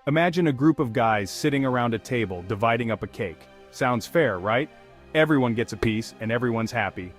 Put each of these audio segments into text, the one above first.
Imagine a group of guys sitting around a table dividing up a cake. Sounds fair, right? Everyone gets a piece and everyone's happy.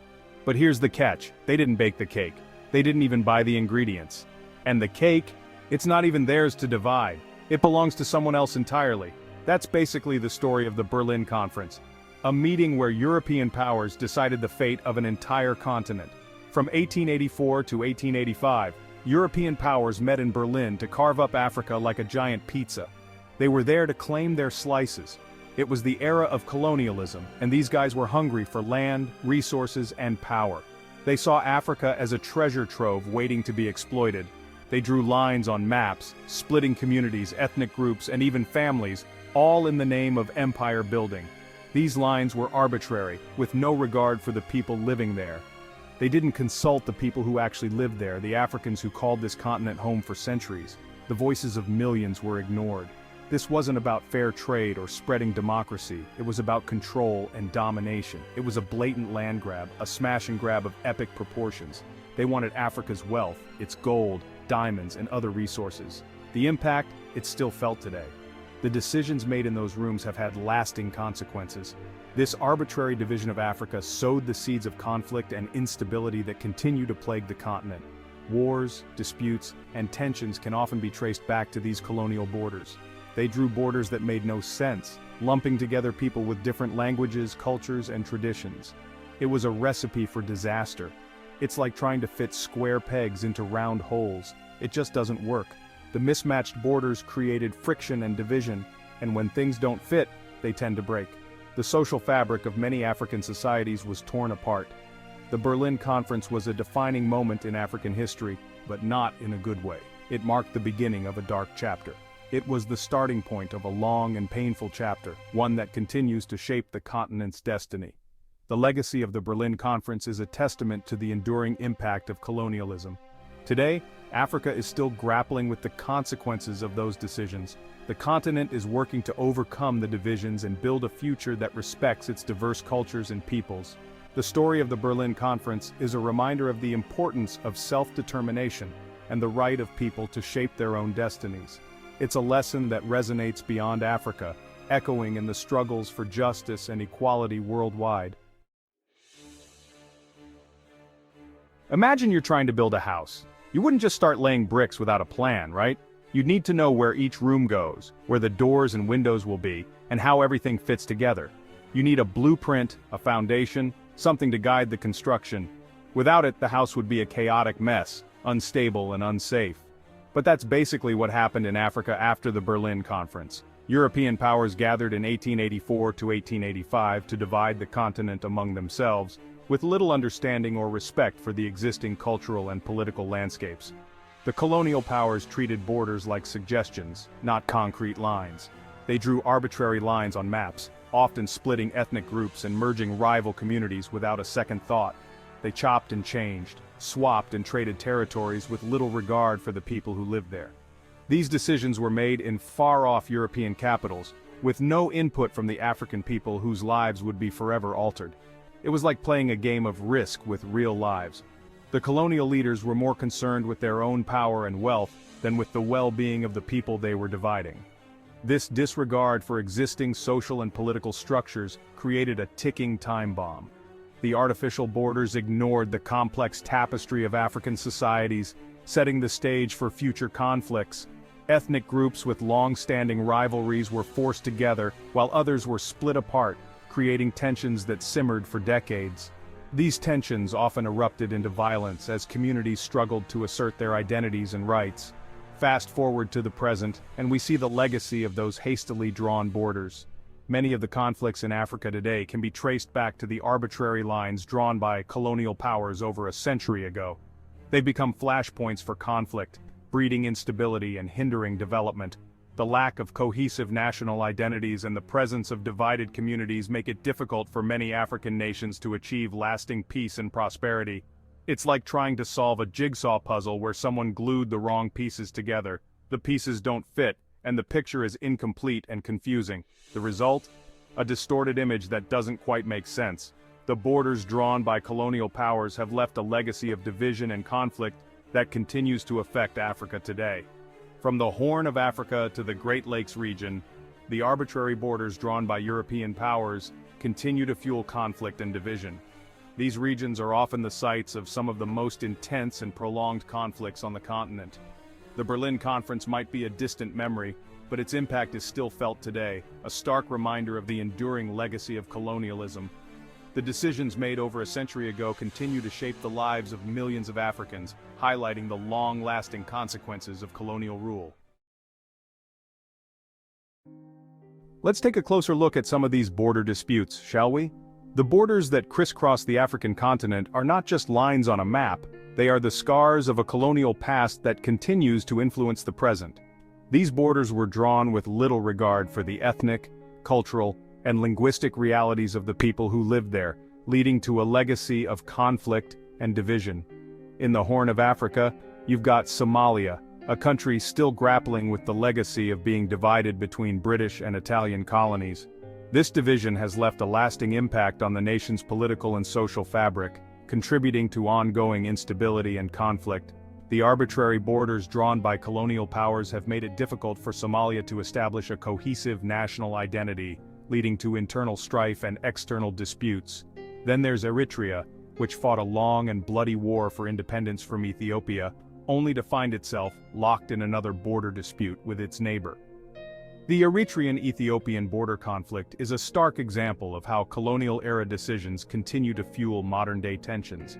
But here's the catch, they didn't bake the cake. They didn't even buy the ingredients. And the cake, it's not even theirs to divide. It belongs to someone else entirely. That's basically the story of the Berlin Conference. A meeting where European powers decided the fate of an entire continent. From 1884 to 1885, European powers met in Berlin to carve up Africa like a giant pizza. They were there to claim their slices. It was the era of colonialism, and these guys were hungry for land, resources, and power. They saw Africa as a treasure trove waiting to be exploited. They drew lines on maps, splitting communities, ethnic groups, and even families, all in the name of empire building. These lines were arbitrary, with no regard for the people living there. They didn't consult the people who actually lived there, the Africans who called this continent home for centuries. The voices of millions were ignored. This wasn't about fair trade or spreading democracy, it was about control and domination. It was a blatant land grab, a smash and grab of epic proportions. They wanted Africa's wealth, its gold, diamonds, and other resources. The impact, it's still felt today. The decisions made in those rooms have had lasting consequences. This arbitrary division of Africa sowed the seeds of conflict and instability that continue to plague the continent. Wars, disputes, and tensions can often be traced back to these colonial borders. They drew borders that made no sense, lumping together people with different languages, cultures, and traditions. It was a recipe for disaster. It's like trying to fit square pegs into round holes. It just doesn't work. The mismatched borders created friction and division, and when things don't fit, they tend to break. The social fabric of many African societies was torn apart. The Berlin Conference was a defining moment in African history, but not in a good way. It marked the beginning of a dark chapter. It was the starting point of a long and painful chapter, one that continues to shape the continent's destiny. The legacy of the Berlin Conference is a testament to the enduring impact of colonialism. Today, Africa is still grappling with the consequences of those decisions. The continent is working to overcome the divisions and build a future that respects its diverse cultures and peoples. The story of the Berlin Conference is a reminder of the importance of self-determination and the right of people to shape their own destinies. It's a lesson that resonates beyond Africa, echoing in the struggles for justice and equality worldwide. Imagine you're trying to build a house. You wouldn't just start laying bricks without a plan, right? You'd need to know where each room goes, where the doors and windows will be, and how everything fits together. You need a blueprint, a foundation, something to guide the construction. Without it, the house would be a chaotic mess, unstable and unsafe. But that's basically what happened in Africa after the Berlin Conference. European powers gathered in 1884 to 1885 to divide the continent among themselves, with little understanding or respect for the existing cultural and political landscapes. The colonial powers treated borders like suggestions, not concrete lines. They drew arbitrary lines on maps, often splitting ethnic groups and merging rival communities without a second thought. They chopped and changed, swapped and traded territories with little regard for the people who lived there. These decisions were made in far-off European capitals, with no input from the African people whose lives would be forever altered. It was like playing a game of Risk with real lives. The colonial leaders were more concerned with their own power and wealth than with the well-being of the people they were dividing. This disregard for existing social and political structures created a ticking time bomb. The artificial borders ignored the complex tapestry of African societies, setting the stage for future conflicts. Ethnic groups with long-standing rivalries were forced together, while others were split apart, creating tensions that simmered for decades. These tensions often erupted into violence as communities struggled to assert their identities and rights. Fast forward to the present, and we see the legacy of those hastily drawn borders. Many of the conflicts in Africa today can be traced back to the arbitrary lines drawn by colonial powers over a century ago. They've become flashpoints for conflict, breeding instability and hindering development. The lack of cohesive national identities and the presence of divided communities make it difficult for many African nations to achieve lasting peace and prosperity. It's like trying to solve a jigsaw puzzle where someone glued the wrong pieces together. The pieces don't fit, and the picture is incomplete and confusing. The result? A distorted image that doesn't quite make sense. The borders drawn by colonial powers have left a legacy of division and conflict that continues to affect Africa today. From the Horn of Africa to the Great Lakes region, the arbitrary borders drawn by European powers continue to fuel conflict and division. These regions are often the sites of some of the most intense and prolonged conflicts on the continent. The Berlin Conference might be a distant memory, but its impact is still felt today, a stark reminder of the enduring legacy of colonialism. The decisions made over a century ago continue to shape the lives of millions of Africans, highlighting the long-lasting consequences of colonial rule. Let's take a closer look at some of these border disputes, shall we? The borders that crisscross the African continent are not just lines on a map, they are the scars of a colonial past that continues to influence the present. These borders were drawn with little regard for the ethnic, cultural, and linguistic realities of the people who lived there, leading to a legacy of conflict and division. In the Horn of Africa, you've got Somalia, a country still grappling with the legacy of being divided between British and Italian colonies. This division has left a lasting impact on the nation's political and social fabric, contributing to ongoing instability and conflict. The arbitrary borders drawn by colonial powers have made it difficult for Somalia to establish a cohesive national identity, leading to internal strife and external disputes. Then there's Eritrea, which fought a long and bloody war for independence from Ethiopia, only to find itself locked in another border dispute with its neighbor. The Eritrean-Ethiopian border conflict is a stark example of how colonial-era decisions continue to fuel modern-day tensions.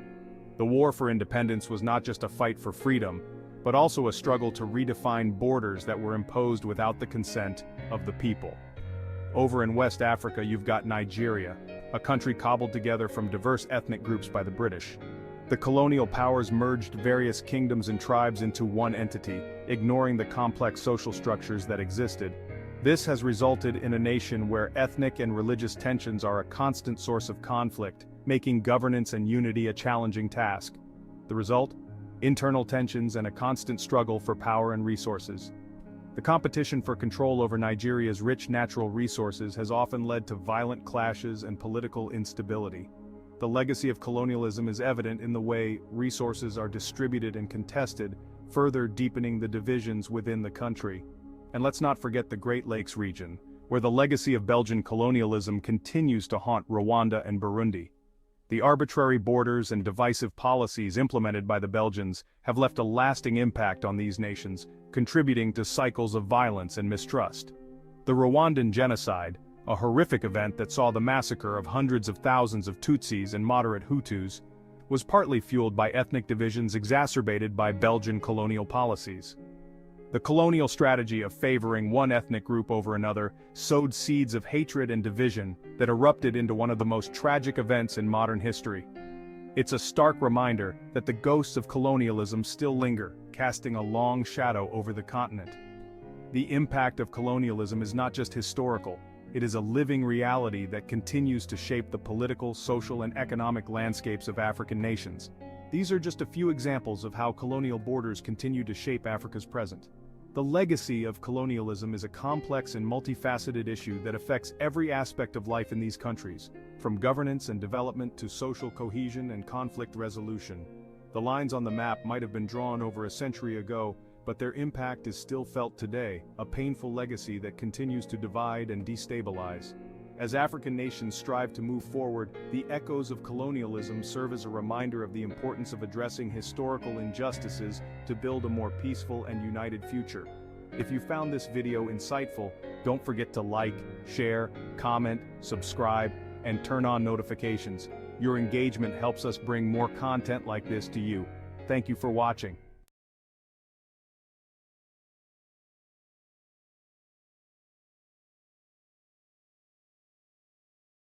The war for independence was not just a fight for freedom, but also a struggle to redefine borders that were imposed without the consent of the people. Over in West Africa, you've got Nigeria, a country cobbled together from diverse ethnic groups by the British. The colonial powers merged various kingdoms and tribes into one entity, ignoring the complex social structures that existed. This has resulted in a nation where ethnic and religious tensions are a constant source of conflict, making governance and unity a challenging task. The result? Internal tensions and a constant struggle for power and resources. The competition for control over Nigeria's rich natural resources has often led to violent clashes and political instability. The legacy of colonialism is evident in the way resources are distributed and contested, further deepening the divisions within the country. And let's not forget the Great Lakes region, where the legacy of Belgian colonialism continues to haunt Rwanda and Burundi. The arbitrary borders and divisive policies implemented by the Belgians have left a lasting impact on these nations, contributing to cycles of violence and mistrust. The Rwandan genocide, a horrific event that saw the massacre of hundreds of thousands of Tutsis and moderate Hutus, was partly fueled by ethnic divisions exacerbated by Belgian colonial policies. The colonial strategy of favoring one ethnic group over another sowed seeds of hatred and division that erupted into one of the most tragic events in modern history. It's a stark reminder that the ghosts of colonialism still linger, casting a long shadow over the continent. The impact of colonialism is not just historical, it is a living reality that continues to shape the political, social, and economic landscapes of African nations. These are just a few examples of how colonial borders continue to shape Africa's present. The legacy of colonialism is a complex and multifaceted issue that affects every aspect of life in these countries, from governance and development to social cohesion and conflict resolution. The lines on the map might have been drawn over a century ago, but their impact is still felt today, a painful legacy that continues to divide and destabilize. As African nations strive to move forward, the echoes of colonialism serve as a reminder of the importance of addressing historical injustices to build a more peaceful and united future. If you found this video insightful, don't forget to like, share, comment, subscribe, and turn on notifications. Your engagement helps us bring more content like this to you. Thank you for watching.